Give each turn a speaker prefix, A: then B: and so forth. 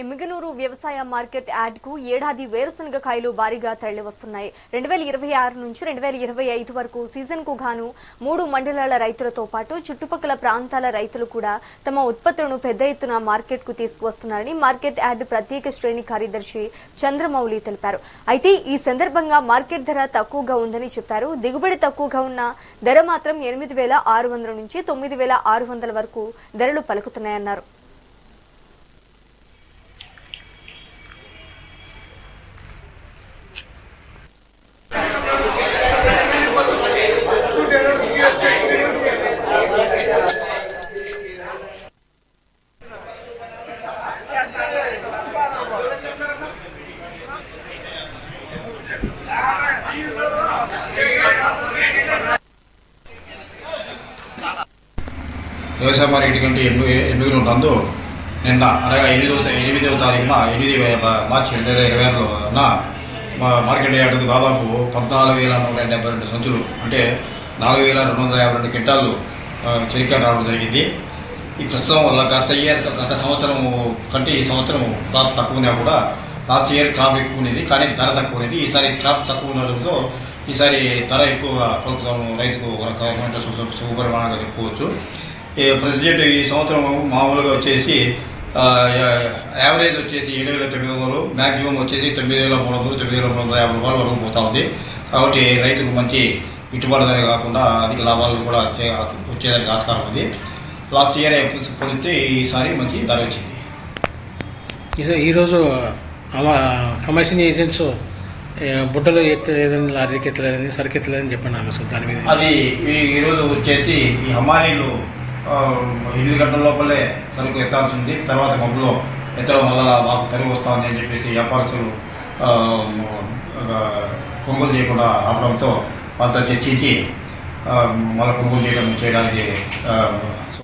A: ఎమ్మిగనూరు వ్యవసాయ market yard కు ఏడాది వేరుశనగ కాయలు భారీగా తరలివస్తున్నాయి. 2026 నుంచి 2025 వరకు సీజన్ కు గాను 3 మండలాల రైతులతో పాటు చుట్టుపక్కల ప్రాంతాల రైతులు కూడా తమ ఉత్పత్తులను పెద్ద ఎత్తున మార్కెట్ కు తీసుకువస్తున్నారని మార్కెట్ యార్డ్ ప్రత్యేక శ్రేణి కార్యదర్శి చంద్రమౌళి తెలిపారు. అయితే ఈ సందర్భంగా మార్కెట్ ధర తక్కువగా ఉందని చెప్పారు. దిగుబడి తక్కువగా ఉన్న ధర మాత్రం 8,600 నుంచి 9,600 వరకు ధరలు పలుకుతున్నాయన్నారు.
B: వ్యవసాయ మార్కెట్ కంటే ఎన్నికలు నందు నిన్న అనగా 8వ తారీఖున 8 మార్చి 2026 మార్కెట్ యార్డుకు దాదాపు 14,172 సంచులు అంటే 4,252 క్వింటాళ్ళు చెనిక్కాయ రావడం జరిగింది. ఈ ప్రస్తుతం వల్ల గత సంవత్సరం కంటే ఈ సంవత్సరం క్రాప్ తక్కువ ఉన్నా కూడా లాస్ట్ ఇయర్ క్రాప్ ఎక్కువ ఉన్నది, కానీ ధర తక్కువ ఉన్నది. ఈసారి క్రాప్ తక్కువ ఉండడంతో ఈసారి ధర ఎక్కువగా పలుకుతాం, రైతుకు సుపరిమాణంగా చెప్పుకోవచ్చు. ప్రెసిడెంట్ ఈ సంవత్సరం మామూలుగా వచ్చేసి యావరేజ్ వచ్చేసి 7,900, మ్యాక్సిమం వచ్చేసి 9,300, 9,350 రూపాయల వరకు పోతా ఉంది. కాబట్టి రైతుకు మంచి గిట్టుబాటు ధర కాకుండా అధిక లాభాలు కూడా వచ్చేదానికి ఆస్కారం ఉంది. లాస్ట్ ఇయర్ పోలిస్తే ఈసారి మంచి ధర వచ్చింది.
C: ఈరోజు కమర్షియల్ ఏజెంట్స్ బుట్టలు ఎత్తలేదని, లారీకి ఎత్తలేదని, సరుకు ఎత్తలేదని చెప్పినాను. అసలు దాని మీద
B: అది ఈరోజు వచ్చేసి ఈ హమాలీలు 8 గంటల లోపలే సరుకు ఎత్తాల్సి ఉంది. తర్వాత మబ్బులో ఎత్తడం వల్ల మాకు తరిగి వస్తుంది అని చెప్పేసి వ్యాపారస్తులు కొనుగోలు చేయకుండా ఆపడంతో వాళ్ళతో చర్చించి మళ్ళీ కొనుగోలు చేయడానికి